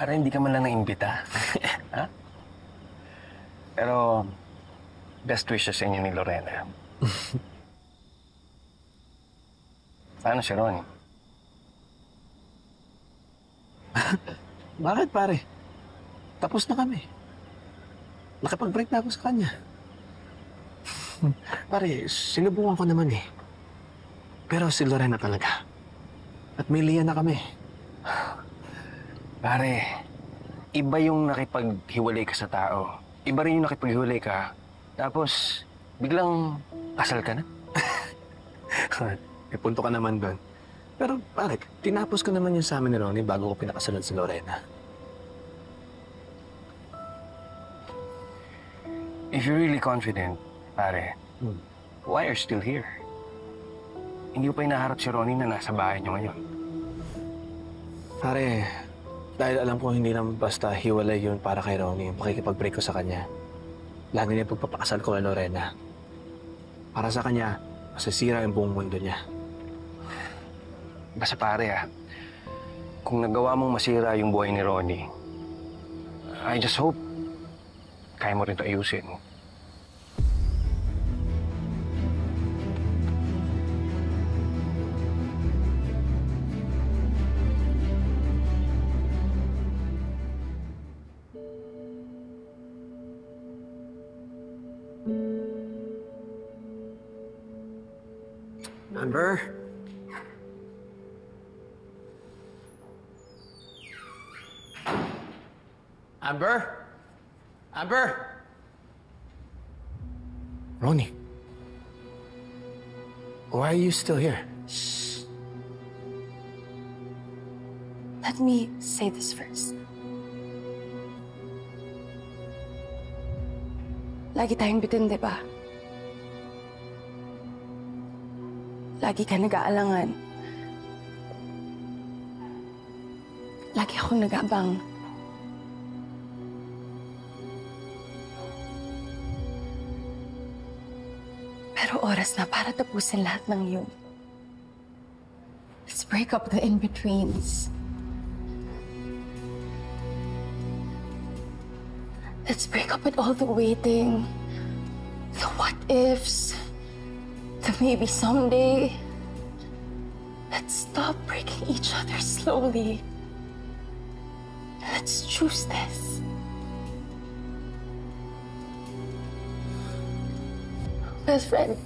Para hindi ka man lang naimbita. Ha? Pero, best wishes sa inyo ni Lorena. Paano si Ronnie? Bakit, pare? Tapos na kami. Nakipag-break na ako sa kanya. Pare, sinubukan ko naman eh. Pero si Lorena talaga. At may liyan na kami. Pare, iba yung nakipaghiwalay ka sa tao. Iba rin yung nakipaghiwalay ka. Tapos, biglang kasal ka na. May punto ka naman doon. Pero pare, tinapos ko naman yun sa amin ni Ronnie bago ko pinakasalan si Lorena. If you're really confident, pare, why are you still here? Hindi ko pa hinaharap si Ronnie na nasa bahay niyo ngayon. Pare, dahil alam ko hindi naman basta hiwalay yun para kay Ronnie, yung pakikipag-break ko sa kanya. Lagi niya pagpapakasal ko kay Lorena. Para sa kanya, masasira yung buong mundo niya. Basta pare kung nagawa mong masira yung buhay ni Ronnie, I just hope kaya mo rin ito ayusin. Amber? Amber? Amber? Ronnie? Why are you still here? Shh. Let me say this first. Lagi tayong bitin, di ba? Lagi ka nag-aalangan. Lagi akong nag-aabang. Pero oras na para tapusin lahat ng yun. Let's break up the in-betweens. Let's break up with all the waiting, the what-ifs, the maybe someday. Let's stop breaking each other slowly. Let's choose this. Best friend,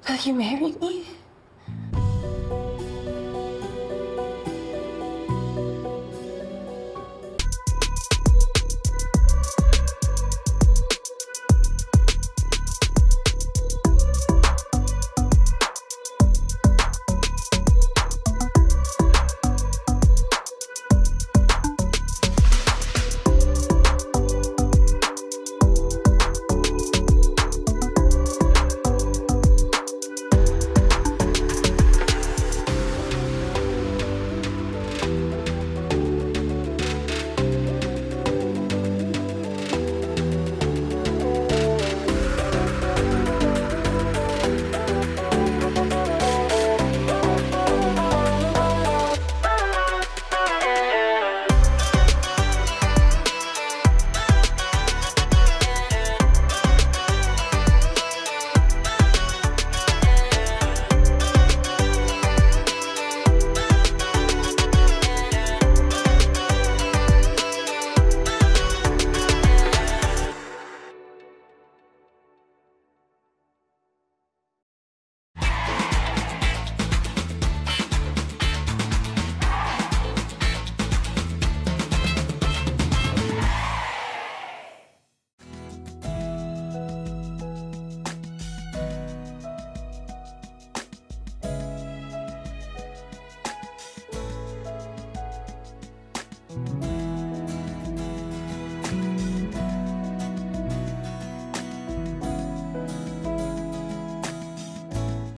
will you marry me?